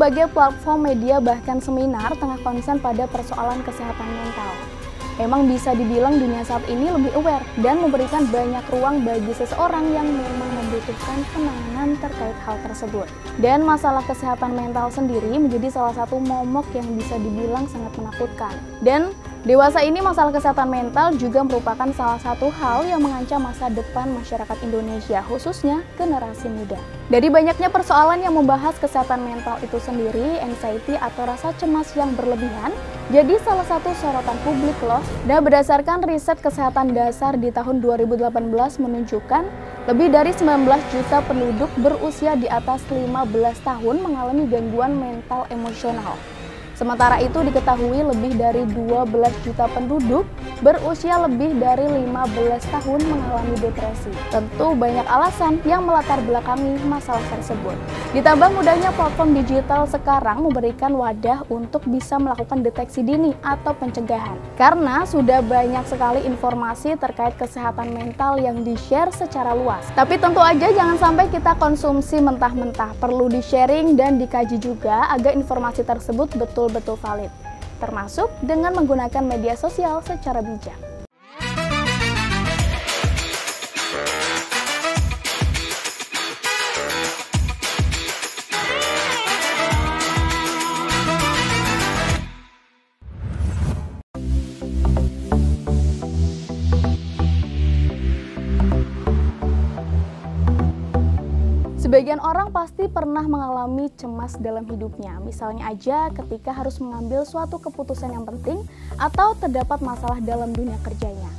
berbagai platform media bahkan seminar tengah konsen pada persoalan kesehatan mental. Memang bisa dibilang dunia saat ini lebih aware dan memberikan banyak ruang bagi seseorang yang memang membutuhkan penanganan terkait hal tersebut. Dan masalah kesehatan mental sendiri menjadi salah satu momok yang bisa dibilang sangat menakutkan. Dan dewasa ini masalah kesehatan mental juga merupakan salah satu hal yang mengancam masa depan masyarakat Indonesia, khususnya generasi muda. Dari banyaknya persoalan yang membahas kesehatan mental itu sendiri, anxiety atau rasa cemas yang berlebihan jadi salah satu sorotan publik loh. Dan berdasarkan riset kesehatan dasar di tahun 2018 menunjukkan lebih dari 19 juta penduduk berusia di atas 15 tahun mengalami gangguan mental emosional. Sementara itu diketahui lebih dari 12 juta penduduk berusia lebih dari 15 tahun mengalami depresi. Tentu banyak alasan yang melatar belakangi masalah tersebut. Ditambah mudahnya platform digital sekarang memberikan wadah untuk bisa melakukan deteksi dini atau pencegahan. Karena sudah banyak sekali informasi terkait kesehatan mental yang di-share secara luas. Tapi tentu aja jangan sampai kita konsumsi mentah-mentah. Perlu di-sharing dan dikaji juga agar informasi tersebut betul-betul valid, termasuk dengan menggunakan media sosial secara bijak. Sebagian orang pasti pernah mengalami cemas dalam hidupnya, misalnya aja ketika harus mengambil suatu keputusan yang penting atau terdapat masalah dalam dunia kerjanya.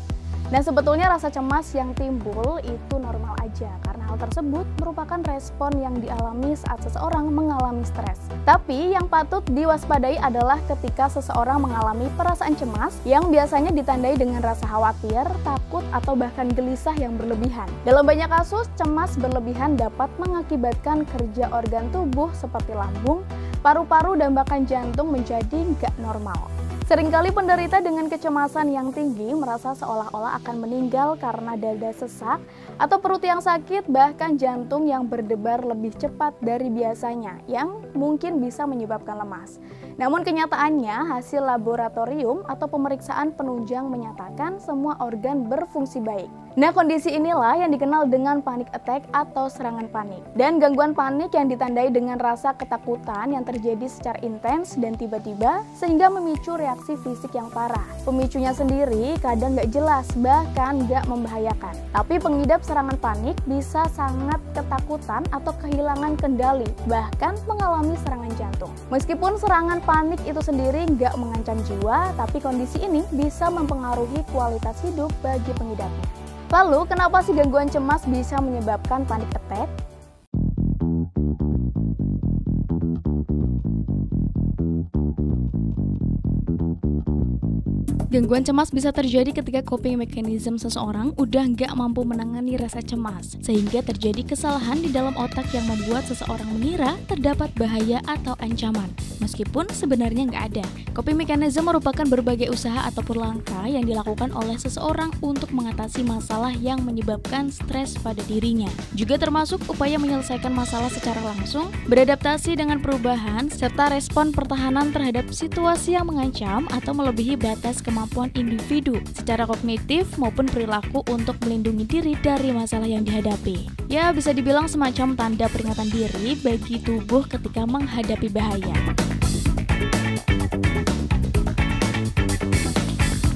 Dan sebetulnya rasa cemas yang timbul itu normal aja, karena hal tersebut merupakan respon yang dialami saat seseorang mengalami stres. Tapi yang patut diwaspadai adalah ketika seseorang mengalami perasaan cemas yang biasanya ditandai dengan rasa khawatir, takut, atau bahkan gelisah yang berlebihan. Dalam banyak kasus, cemas berlebihan dapat mengakibatkan kerja organ tubuh seperti lambung, paru-paru, dan bahkan jantung menjadi nggak normal. Seringkali penderita dengan kecemasan yang tinggi merasa seolah-olah akan meninggal karena dada sesak atau perut yang sakit, bahkan jantung yang berdebar lebih cepat dari biasanya yang mungkin bisa menyebabkan lemas. Namun kenyataannya hasil laboratorium atau pemeriksaan penunjang menyatakan semua organ berfungsi baik. Nah, kondisi inilah yang dikenal dengan panic attack atau serangan panik. Dan gangguan panik yang ditandai dengan rasa ketakutan yang terjadi secara intens dan tiba-tiba sehingga memicu reaksi fisik yang parah. Pemicunya sendiri kadang nggak jelas, bahkan nggak membahayakan. Tapi pengidap serangan panik bisa sangat ketakutan atau kehilangan kendali, bahkan mengalami serangan jantung. Meskipun serangan panik itu sendiri nggak mengancam jiwa, tapi kondisi ini bisa mempengaruhi kualitas hidup bagi pengidapnya. Lalu, kenapa sih gangguan cemas bisa menyebabkan panic attack? Gangguan cemas bisa terjadi ketika coping mechanism seseorang udah nggak mampu menangani rasa cemas, sehingga terjadi kesalahan di dalam otak yang membuat seseorang mengira terdapat bahaya atau ancaman, meskipun sebenarnya nggak ada. Coping mechanism merupakan berbagai usaha ataupun langkah yang dilakukan oleh seseorang untuk mengatasi masalah yang menyebabkan stres pada dirinya. Juga termasuk upaya menyelesaikan masalah secara langsung, beradaptasi dengan perubahan, serta respon pertahanan terhadap situasi yang mengancam atau melebihi batas kemampuan individu secara kognitif maupun perilaku untuk melindungi diri dari masalah yang dihadapi. Ya, bisa dibilang semacam tanda peringatan diri bagi tubuh ketika menghadapi bahaya.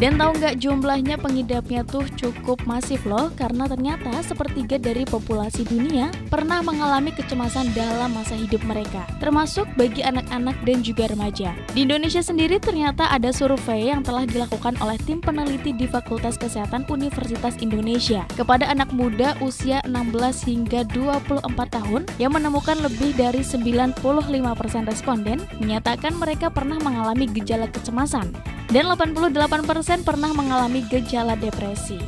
Dan tahu nggak, jumlahnya pengidapnya tuh cukup masif loh, karena ternyata sepertiga dari populasi dunia pernah mengalami kecemasan dalam masa hidup mereka, termasuk bagi anak-anak dan juga remaja. Di Indonesia sendiri ternyata ada survei yang telah dilakukan oleh tim peneliti di Fakultas Kesehatan Universitas Indonesia kepada anak muda usia 16 hingga 24 tahun yang menemukan lebih dari 95% responden menyatakan mereka pernah mengalami gejala kecemasan. Dan 88% pernah mengalami gejala depresi.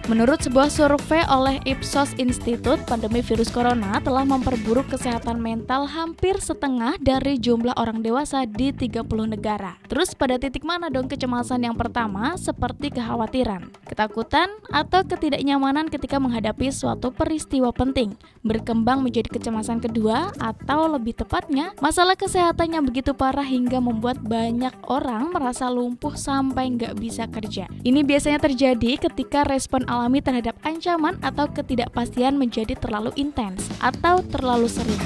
Menurut sebuah survei oleh Ipsos Institute, pandemi virus corona telah memperburuk kesehatan mental hampir setengah dari jumlah orang dewasa di 30 negara. Terus pada titik mana dong kecemasan yang pertama, seperti kekhawatiran, ketakutan, atau ketidaknyamanan ketika menghadapi suatu peristiwa penting, berkembang menjadi kecemasan kedua, atau lebih tepatnya, masalah kesehatan yang begitu parah hingga membuat banyak orang merasa lumpuh sampai nggak bisa kerja. Ini biasanya terjadi ketika respon alami terhadap ancaman atau ketidakpastian menjadi terlalu intens atau terlalu sering,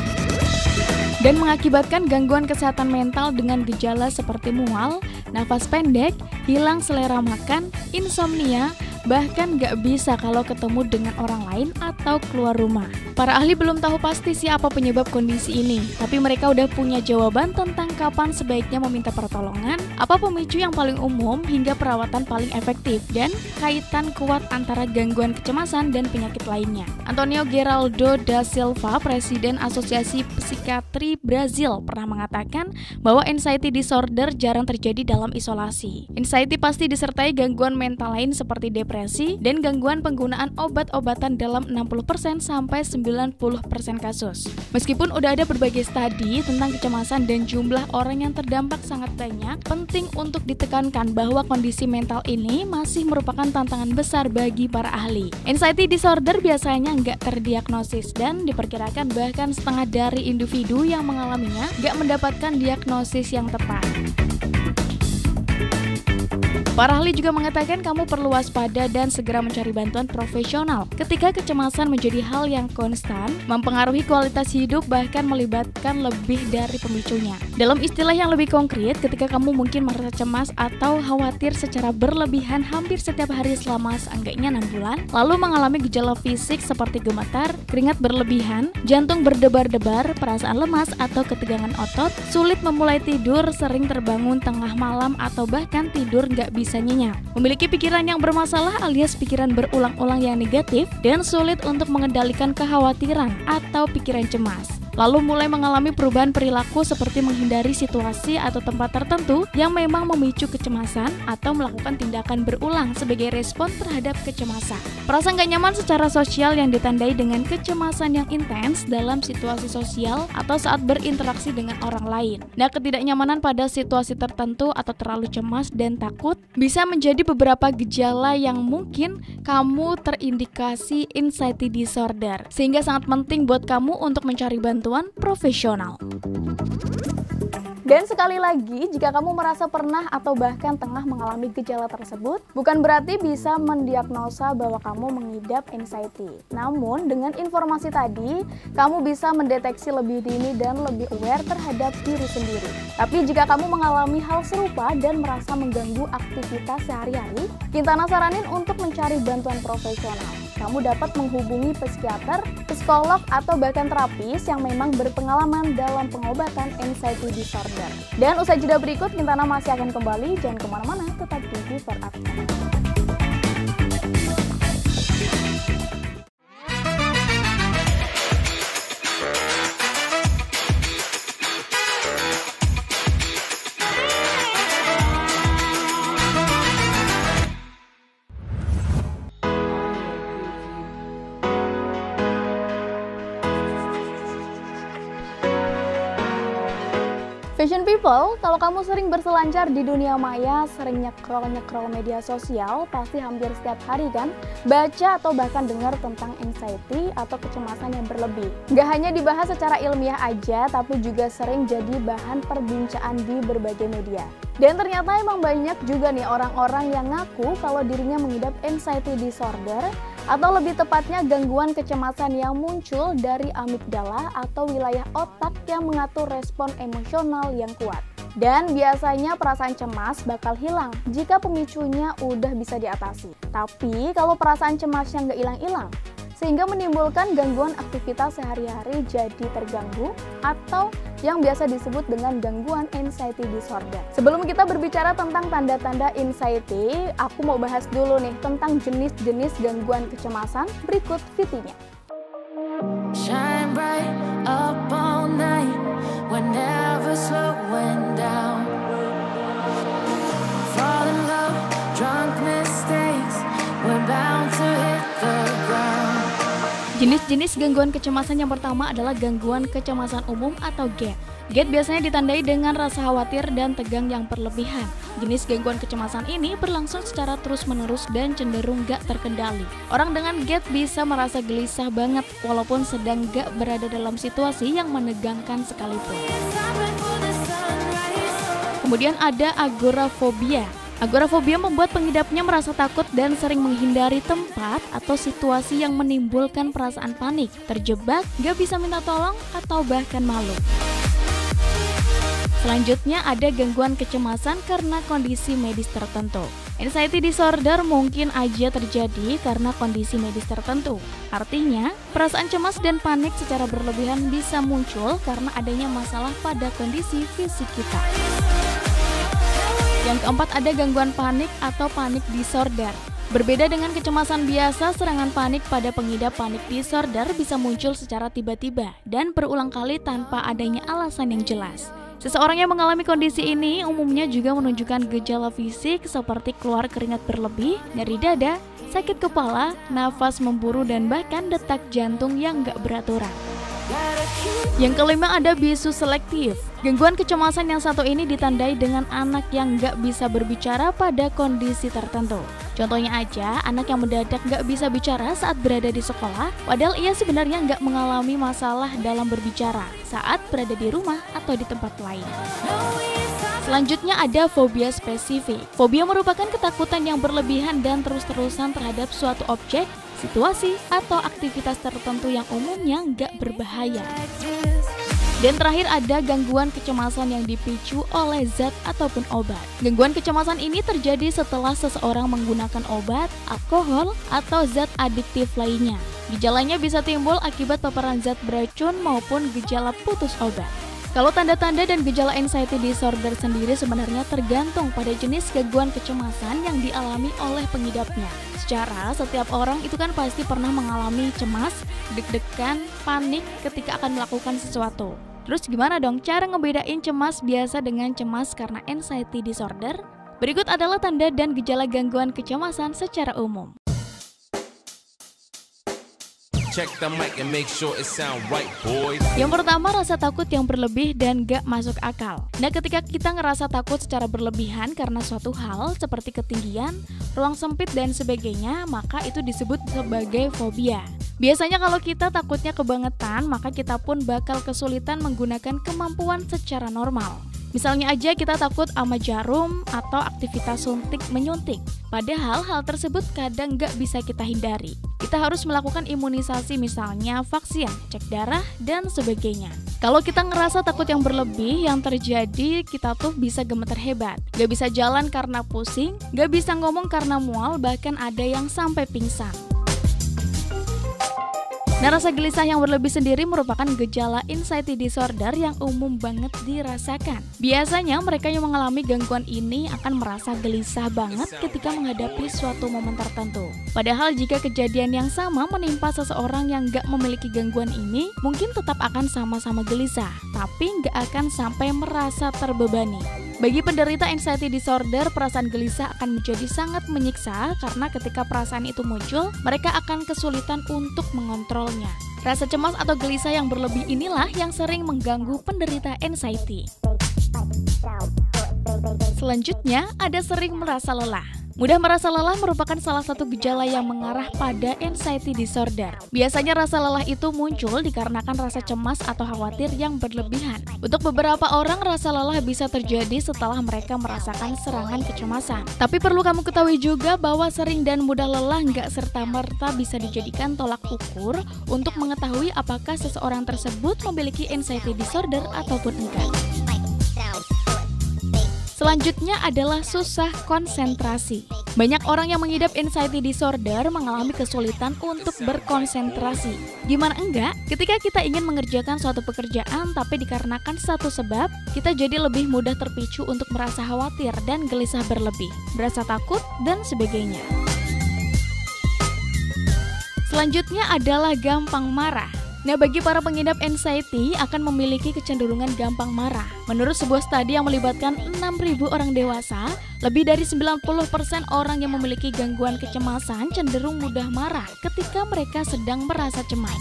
dan mengakibatkan gangguan kesehatan mental dengan gejala seperti mual, nafas pendek, hilang selera makan, insomnia, bahkan gak bisa kalau ketemu dengan orang lain atau keluar rumah. Para ahli belum tahu pasti siapa penyebab kondisi ini, tapi mereka udah punya jawaban tentang kapan sebaiknya meminta pertolongan, apa pemicu yang paling umum hingga perawatan paling efektif, dan kaitan kuat antara gangguan kecemasan dan penyakit lainnya. Antonio Geraldo da Silva, Presiden Asosiasi Psikiatri Brazil, pernah mengatakan bahwa anxiety disorder jarang terjadi dalam isolasi. Anxiety pasti disertai gangguan mental lain seperti depresi dan gangguan penggunaan obat-obatan dalam 60% sampai 90% kasus. Meskipun udah ada berbagai studi tentang kecemasan dan jumlah orang yang terdampak sangat banyak, penting untuk ditekankan bahwa kondisi mental ini masih merupakan tantangan besar bagi para ahli. Anxiety disorder biasanya nggak terdiagnosis dan diperkirakan bahkan setengah dari individu yang mengalaminya nggak mendapatkan diagnosis yang tepat. Para ahli juga mengatakan kamu perlu waspada dan segera mencari bantuan profesional ketika kecemasan menjadi hal yang konstan, mempengaruhi kualitas hidup, bahkan melibatkan lebih dari pemicunya. Dalam istilah yang lebih konkret, ketika kamu mungkin merasa cemas atau khawatir secara berlebihan hampir setiap hari selama seenggaknya 6 bulan, lalu mengalami gejala fisik seperti gemetar, keringat berlebihan, jantung berdebar-debar, perasaan lemas atau ketegangan otot, sulit memulai tidur, sering terbangun tengah malam atau bahkan tidur nggak bisa nyenyak, memiliki pikiran yang bermasalah alias pikiran berulang-ulang yang negatif, dan sulit untuk mengendalikan kekhawatiran atau pikiran cemas. Lalu mulai mengalami perubahan perilaku seperti menghindari situasi atau tempat tertentu yang memang memicu kecemasan atau melakukan tindakan berulang sebagai respon terhadap kecemasan. Perasaan gak nyaman secara sosial yang ditandai dengan kecemasan yang intens dalam situasi sosial atau saat berinteraksi dengan orang lain. Nah, ketidaknyamanan pada situasi tertentu atau terlalu cemas dan takut bisa menjadi beberapa gejala yang mungkin kamu terindikasi anxiety disorder, sehingga sangat penting buat kamu untuk mencari bantuan profesional. Dan sekali lagi, jika kamu merasa pernah atau bahkan tengah mengalami gejala tersebut, bukan berarti bisa mendiagnosa bahwa kamu mengidap anxiety. Namun, dengan informasi tadi, kamu bisa mendeteksi lebih dini dan lebih aware terhadap diri sendiri. Tapi jika kamu mengalami hal serupa dan merasa mengganggu aktivitas sehari-hari, Kintana saranin untuk mencari bantuan profesional. Kamu dapat menghubungi psikiater, psikolog, atau bahkan terapis yang memang berpengalaman dalam pengobatan anxiety disorder. Dan usai jeda berikut, Kintana masih akan kembali. Jangan kemana-mana, tetap di Before After. Fashion people, kalau kamu sering berselancar di dunia maya, sering nyekrol media sosial, pasti hampir setiap hari kan baca atau bahkan dengar tentang anxiety atau kecemasan yang berlebih. Gak hanya dibahas secara ilmiah aja, tapi juga sering jadi bahan perbincangan di berbagai media. Dan ternyata emang banyak juga nih orang-orang yang ngaku kalau dirinya mengidap anxiety disorder, atau lebih tepatnya gangguan kecemasan yang muncul dari amigdala atau wilayah otak yang mengatur respon emosional yang kuat. Dan biasanya perasaan cemas bakal hilang jika pemicunya udah bisa diatasi. Tapi kalau perasaan cemasnya nggak hilang-hilang, sehingga menimbulkan gangguan aktivitas sehari-hari jadi terganggu atau yang biasa disebut dengan gangguan anxiety disorder. Sebelum kita berbicara tentang tanda-tanda anxiety, aku mau bahas dulu nih tentang jenis-jenis gangguan kecemasan. Berikut VT-nya. Shine bright up all night, we're never slowing down. Fall in love, drunk mistakes, we're bound to hit Jenis-jenis gangguan kecemasan yang pertama adalah gangguan kecemasan umum atau GAD. GAD biasanya ditandai dengan rasa khawatir dan tegang yang berlebihan. Jenis gangguan kecemasan ini berlangsung secara terus-menerus dan cenderung gak terkendali. Orang dengan GAD bisa merasa gelisah banget walaupun sedang gak berada dalam situasi yang menegangkan sekalipun. Kemudian ada agorafobia. Agorafobia membuat pengidapnya merasa takut dan sering menghindari tempat atau situasi yang menimbulkan perasaan panik, terjebak, gak bisa minta tolong, atau bahkan malu. Selanjutnya ada gangguan kecemasan karena kondisi medis tertentu. Anxiety disorder mungkin aja terjadi karena kondisi medis tertentu. Artinya, perasaan cemas dan panik secara berlebihan bisa muncul karena adanya masalah pada kondisi fisik kita. Yang keempat ada gangguan panik atau panic disorder. Berbeda dengan kecemasan biasa, serangan panik pada pengidap panic disorder bisa muncul secara tiba-tiba dan berulang kali tanpa adanya alasan yang jelas. Seseorang yang mengalami kondisi ini umumnya juga menunjukkan gejala fisik seperti keluar keringat berlebih, nyeri dada, sakit kepala, nafas memburu, dan bahkan detak jantung yang gak beraturan. Yang kelima ada bisu selektif. Gangguan kecemasan yang satu ini ditandai dengan anak yang gak bisa berbicara pada kondisi tertentu. Contohnya aja, anak yang mendadak gak bisa bicara saat berada di sekolah, padahal ia sebenarnya gak mengalami masalah dalam berbicara saat berada di rumah atau di tempat lain. Selanjutnya ada fobia spesifik. Fobia merupakan ketakutan yang berlebihan dan terus-terusan terhadap suatu objek, situasi, atau aktivitas tertentu yang umumnya nggak berbahaya. Dan terakhir ada gangguan kecemasan yang dipicu oleh zat ataupun obat. Gangguan kecemasan ini terjadi setelah seseorang menggunakan obat, alkohol, atau zat adiktif lainnya. Gejalanya bisa timbul akibat paparan zat beracun maupun gejala putus obat. Kalau tanda-tanda dan gejala anxiety disorder sendiri sebenarnya tergantung pada jenis gangguan kecemasan yang dialami oleh pengidapnya. Secara setiap orang itu kan pasti pernah mengalami cemas, deg-degan, panik ketika akan melakukan sesuatu. Terus gimana dong cara ngebedain cemas biasa dengan cemas karena anxiety disorder? Berikut adalah tanda dan gejala gangguan kecemasan secara umum. Check the mic and make sure it sound right, boys. Yang pertama, rasa takut yang berlebih dan gak masuk akal. Nah, ketika kita ngerasa takut secara berlebihan karena suatu hal seperti ketinggian, ruang sempit, dan sebagainya, maka itu disebut sebagai fobia. Biasanya kalau kita takutnya kebangetan, maka kita pun bakal kesulitan menggunakan kemampuan secara normal. Misalnya aja kita takut sama jarum atau aktivitas suntik-menyuntik. Padahal hal tersebut kadang gak bisa kita hindari. Kita harus melakukan imunisasi misalnya vaksin, cek darah, dan sebagainya. Kalau kita ngerasa takut yang berlebih, yang terjadi kita tuh bisa gemeter hebat. Gak bisa jalan karena pusing, gak bisa ngomong karena mual, bahkan ada yang sampai pingsan. Nah, rasa gelisah yang berlebih sendiri merupakan gejala anxiety disorder yang umum banget dirasakan. Biasanya mereka yang mengalami gangguan ini akan merasa gelisah banget ketika menghadapi suatu momen tertentu. Padahal jika kejadian yang sama menimpa seseorang yang gak memiliki gangguan ini, mungkin tetap akan sama-sama gelisah, tapi gak akan sampai merasa terbebani. Bagi penderita anxiety disorder, perasaan gelisah akan menjadi sangat menyiksa karena ketika perasaan itu muncul, mereka akan kesulitan untuk mengontrolnya. Rasa cemas atau gelisah yang berlebih inilah yang sering mengganggu penderita anxiety. Selanjutnya, ada sering merasa lelah. Mudah merasa lelah merupakan salah satu gejala yang mengarah pada anxiety disorder. Biasanya rasa lelah itu muncul dikarenakan rasa cemas atau khawatir yang berlebihan. Untuk beberapa orang, rasa lelah bisa terjadi setelah mereka merasakan serangan kecemasan. Tapi perlu kamu ketahui juga bahwa sering dan mudah lelah nggak serta-merta bisa dijadikan tolak ukur untuk mengetahui apakah seseorang tersebut memiliki anxiety disorder ataupun enggak. Selanjutnya adalah susah konsentrasi. Banyak orang yang mengidap anxiety disorder mengalami kesulitan untuk berkonsentrasi. Gimana enggak? Ketika kita ingin mengerjakan suatu pekerjaan tapi dikarenakan satu sebab, kita jadi lebih mudah terpicu untuk merasa khawatir dan gelisah berlebih, merasa takut, dan sebagainya. Selanjutnya adalah gampang marah. Nah, bagi para pengidap anxiety akan memiliki kecenderungan gampang marah. Menurut sebuah studi yang melibatkan 6.000 orang dewasa, lebih dari 90% orang yang memiliki gangguan kecemasan cenderung mudah marah ketika mereka sedang merasa cemas.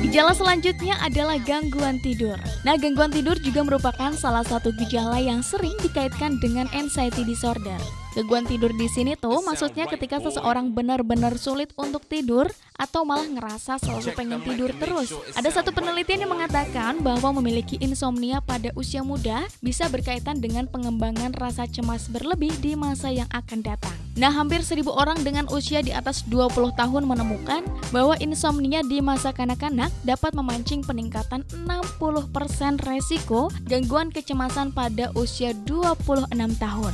Gejala selanjutnya adalah gangguan tidur. Nah, gangguan tidur juga merupakan salah satu gejala yang sering dikaitkan dengan anxiety disorder. Gangguan tidur di sini tuh maksudnya ketika seseorang benar-benar sulit untuk tidur atau malah ngerasa selalu pengen tidur terus. Ada satu penelitian yang mengatakan bahwa memiliki insomnia pada usia muda bisa berkaitan dengan pengembangan rasa cemas berlebih di masa yang akan datang. Nah, hampir 1.000 orang dengan usia di atas 20 tahun menemukan bahwa insomnia di masa kanak-kanak dapat memancing peningkatan 60% resiko gangguan kecemasan pada usia 26 tahun.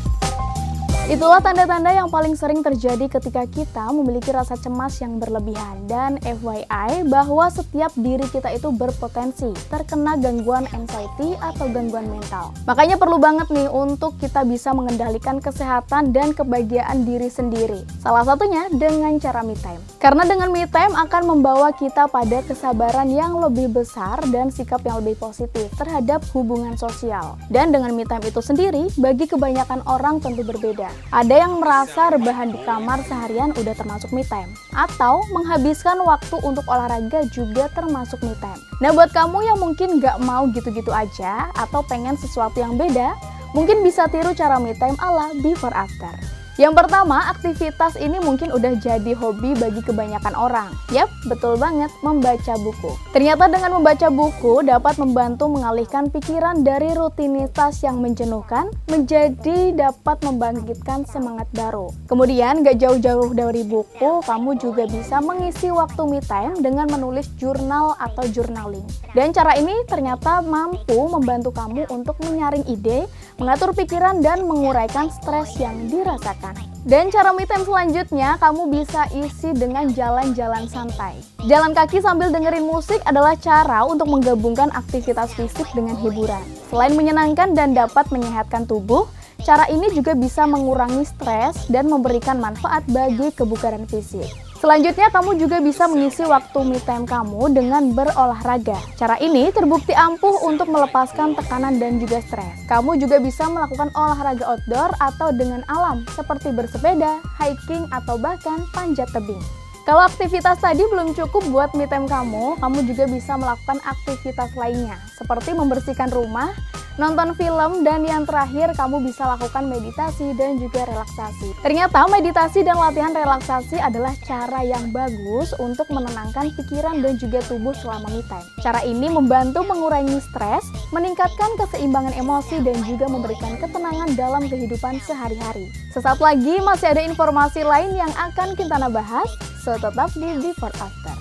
Itulah tanda-tanda yang paling sering terjadi ketika kita memiliki rasa cemas yang berlebihan. Dan FYI bahwa setiap diri kita itu berpotensi terkena gangguan anxiety atau gangguan mental. Makanya perlu banget nih untuk kita bisa mengendalikan kesehatan dan kebahagiaan diri sendiri. Salah satunya dengan cara me time. Karena dengan me time akan membawa kita pada kesabaran yang lebih besar dan sikap yang lebih positif terhadap hubungan sosial. Dan dengan me time itu sendiri, bagi kebanyakan orang tentu berbeda. Ada yang merasa rebahan di kamar seharian udah termasuk me time, atau menghabiskan waktu untuk olahraga juga termasuk me time. Nah, buat kamu yang mungkin gak mau gitu-gitu aja atau pengen sesuatu yang beda, mungkin bisa tiru cara me time ala before after. Yang pertama, aktivitas ini mungkin udah jadi hobi bagi kebanyakan orang. Yap, betul banget, membaca buku. Ternyata dengan membaca buku dapat membantu mengalihkan pikiran dari rutinitas yang menjenuhkan menjadi dapat membangkitkan semangat baru. Kemudian, gak jauh-jauh dari buku, kamu juga bisa mengisi waktu me time dengan menulis jurnal atau journaling. Dan cara ini ternyata mampu membantu kamu untuk menyaring ide, mengatur pikiran, dan menguraikan stres yang dirasakan. Dan cara me time selanjutnya kamu bisa isi dengan jalan-jalan santai. Jalan kaki sambil dengerin musik adalah cara untuk menggabungkan aktivitas fisik dengan hiburan. Selain menyenangkan dan dapat menyehatkan tubuh, cara ini juga bisa mengurangi stres dan memberikan manfaat bagi kebugaran fisik. Selanjutnya, kamu juga bisa mengisi waktu me time kamu dengan berolahraga. Cara ini terbukti ampuh untuk melepaskan tekanan dan juga stres. Kamu juga bisa melakukan olahraga outdoor atau dengan alam, seperti bersepeda, hiking, atau bahkan panjat tebing. Kalau aktivitas tadi belum cukup buat me time kamu juga bisa melakukan aktivitas lainnya, seperti membersihkan rumah, nonton film, dan yang terakhir kamu bisa lakukan meditasi dan juga relaksasi. Ternyata meditasi dan latihan relaksasi adalah cara yang bagus untuk menenangkan pikiran dan juga tubuh selama me time. Cara ini membantu mengurangi stres, meningkatkan keseimbangan emosi, dan juga memberikan ketenangan dalam kehidupan sehari-hari. Sesaat lagi masih ada informasi lain yang akan kita bahas, so tetap di Before After.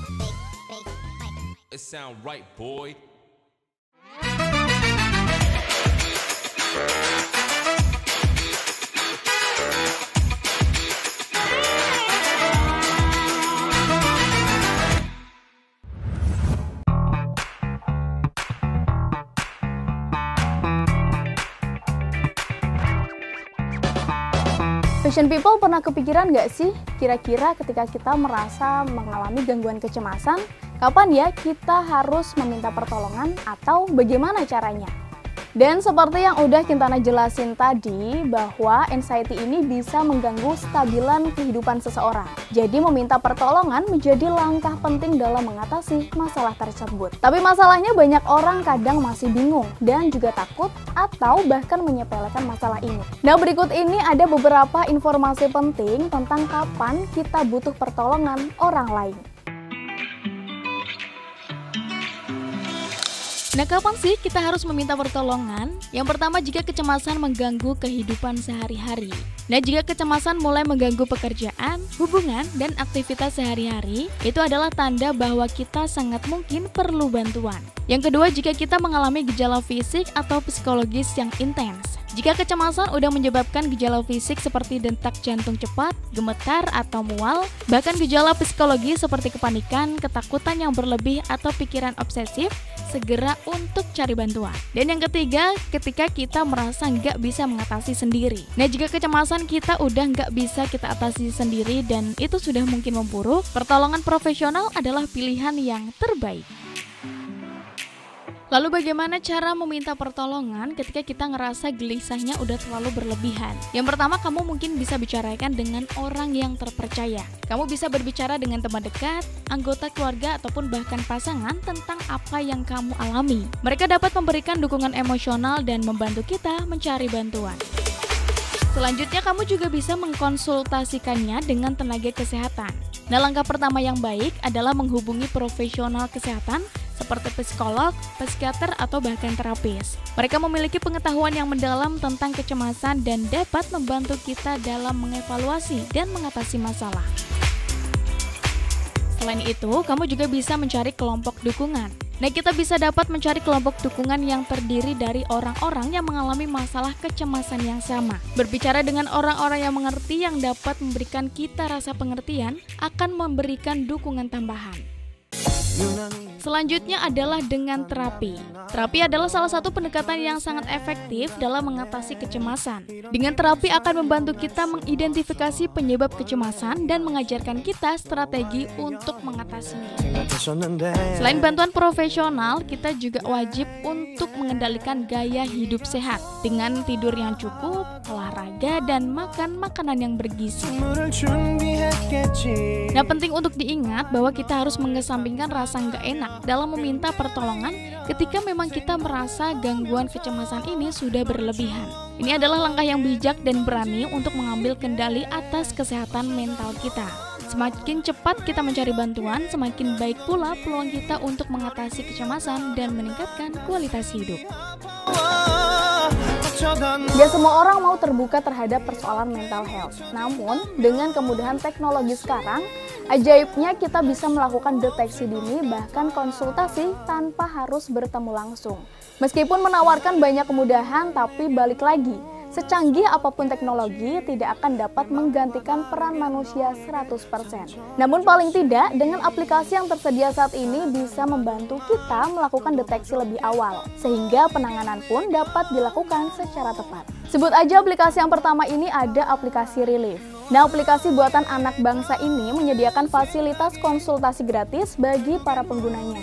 It sound right, boy. Fashion people pernah kepikiran nggak sih kira-kira ketika kita merasa mengalami gangguan kecemasan, kapan ya kita harus meminta pertolongan atau bagaimana caranya? Dan seperti yang udah Kintana jelasin tadi, bahwa anxiety ini bisa mengganggu stabilan kehidupan seseorang. Jadi meminta pertolongan menjadi langkah penting dalam mengatasi masalah tersebut. Tapi masalahnya banyak orang kadang masih bingung dan juga takut atau bahkan menyepelekan masalah ini. Nah, berikut ini ada beberapa informasi penting tentang kapan kita butuh pertolongan orang lain. Nah, kapan sih kita harus meminta pertolongan? Yang pertama, jika kecemasan mengganggu kehidupan sehari-hari. Nah, jika kecemasan mulai mengganggu pekerjaan, hubungan, dan aktivitas sehari-hari, itu adalah tanda bahwa kita sangat mungkin perlu bantuan. Yang kedua, jika kita mengalami gejala fisik atau psikologis yang intens. Jika kecemasan udah menyebabkan gejala fisik seperti detak jantung cepat, gemetar atau mual, bahkan gejala psikologi seperti kepanikan, ketakutan yang berlebih atau pikiran obsesif, segera untuk cari bantuan. Dan yang ketiga, ketika kita merasa nggak bisa mengatasi sendiri. Nah, jika kecemasan kita udah nggak bisa kita atasi sendiri dan itu sudah mungkin memburuk, pertolongan profesional adalah pilihan yang terbaik. Lalu bagaimana cara meminta pertolongan ketika kita ngerasa gelisahnya udah terlalu berlebihan? Yang pertama, kamu mungkin bisa bicarakan dengan orang yang terpercaya. Kamu bisa berbicara dengan teman dekat, anggota keluarga, ataupun bahkan pasangan tentang apa yang kamu alami. Mereka dapat memberikan dukungan emosional dan membantu kita mencari bantuan. Selanjutnya, kamu juga bisa mengkonsultasikannya dengan tenaga kesehatan. Nah, langkah pertama yang baik adalah menghubungi profesional kesehatan seperti psikolog, psikiater, atau bahkan terapis. Mereka memiliki pengetahuan yang mendalam tentang kecemasan dan dapat membantu kita dalam mengevaluasi dan mengatasi masalah. Selain itu, kamu juga bisa mencari kelompok dukungan. Nah, kita bisa dapat mencari kelompok dukungan yang terdiri dari orang-orang yang mengalami masalah kecemasan yang sama. Berbicara dengan orang-orang yang mengerti yang dapat memberikan kita rasa pengertian akan memberikan dukungan tambahan. Selanjutnya adalah dengan terapi. Terapi adalah salah satu pendekatan yang sangat efektif dalam mengatasi kecemasan. Dengan terapi akan membantu kita mengidentifikasi penyebab kecemasan dan mengajarkan kita strategi untuk mengatasinya. Selain bantuan profesional, kita juga wajib untuk mengendalikan gaya hidup sehat dengan tidur yang cukup, olahraga, dan makan makanan yang bergizi. Nah, penting untuk diingat bahwa kita harus mengesampingkan rasa nggak enak dalam meminta pertolongan ketika memang kita merasa gangguan kecemasan ini sudah berlebihan. Ini adalah langkah yang bijak dan berani untuk mengambil kendali atas kesehatan mental kita. Semakin cepat kita mencari bantuan, semakin baik pula peluang kita untuk mengatasi kecemasan dan meningkatkan kualitas hidup. Gak semua orang mau terbuka terhadap persoalan mental health. Namun, dengan kemudahan teknologi sekarang, ajaibnya kita bisa melakukan deteksi dini bahkan konsultasi tanpa harus bertemu langsung. Meskipun menawarkan banyak kemudahan, tapi balik lagi, secanggih apapun teknologi tidak akan dapat menggantikan peran manusia 100%. Namun paling tidak, dengan aplikasi yang tersedia saat ini bisa membantu kita melakukan deteksi lebih awal, sehingga penanganan pun dapat dilakukan secara tepat. Sebut aja aplikasi yang pertama ini ada aplikasi Relief. Nah, aplikasi buatan anak bangsa ini menyediakan fasilitas konsultasi gratis bagi para penggunanya.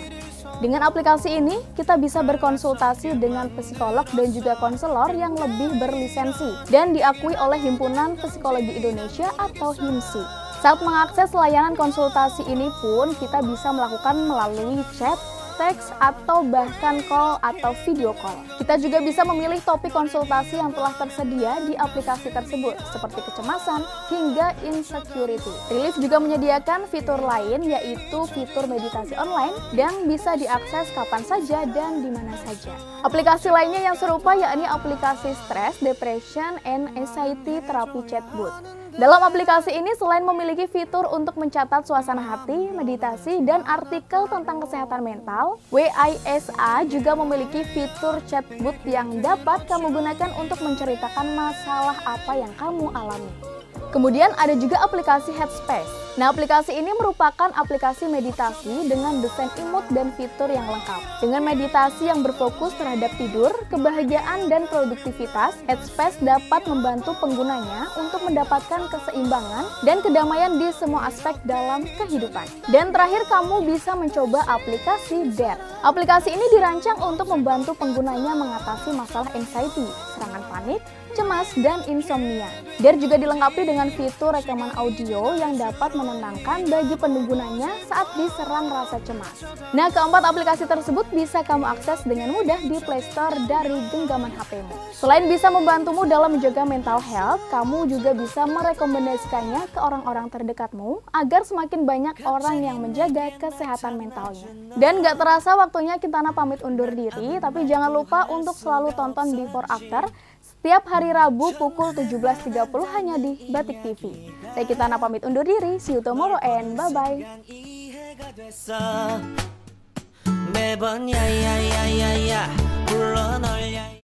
Dengan aplikasi ini, kita bisa berkonsultasi dengan psikolog dan juga konselor yang lebih berlisensi dan diakui oleh Himpunan Psikologi Indonesia atau HIMSI. Saat mengakses layanan konsultasi ini pun, kita bisa melakukan melalui chat, teks, atau bahkan call atau video call. Kita juga bisa memilih topik konsultasi yang telah tersedia di aplikasi tersebut, seperti kecemasan hingga insecurity. Relief juga menyediakan fitur lain, yaitu fitur meditasi online yang bisa diakses kapan saja dan di mana saja. Aplikasi lainnya yang serupa yakni aplikasi Stress, Depression, and Anxiety Therapy Chatbot. Dalam aplikasi ini selain memiliki fitur untuk mencatat suasana hati, meditasi, dan artikel tentang kesehatan mental, WISA juga memiliki fitur chatbot yang dapat kamu gunakan untuk menceritakan masalah apa yang kamu alami. Kemudian ada juga aplikasi Headspace. Nah, aplikasi ini merupakan aplikasi meditasi dengan desain imut dan fitur yang lengkap. Dengan meditasi yang berfokus terhadap tidur, kebahagiaan, dan produktivitas, Headspace dapat membantu penggunanya untuk mendapatkan keseimbangan dan kedamaian di semua aspek dalam kehidupan. Dan terakhir, kamu bisa mencoba aplikasi Dare. Aplikasi ini dirancang untuk membantu penggunanya mengatasi masalah anxiety, serangan panik, cemas, dan insomnia. Dare juga dilengkapi dengan fitur rekaman audio yang dapat menenangkan bagi penggunanya saat diserang rasa cemas. Nah, keempat aplikasi tersebut bisa kamu akses dengan mudah di Play Store dari genggaman HP-mu. Selain bisa membantumu dalam menjaga mental health, kamu juga bisa merekomendasikannya ke orang-orang terdekatmu agar semakin banyak orang yang menjaga kesehatan mentalnya. Dan gak terasa waktunya Kintana pamit undur diri, tapi jangan lupa untuk selalu tonton Before After setiap hari Rabu pukul 17.30 hanya di Batik TV. Saya Kintana pamit undur diri, see you tomorrow and bye-bye. 매번 야야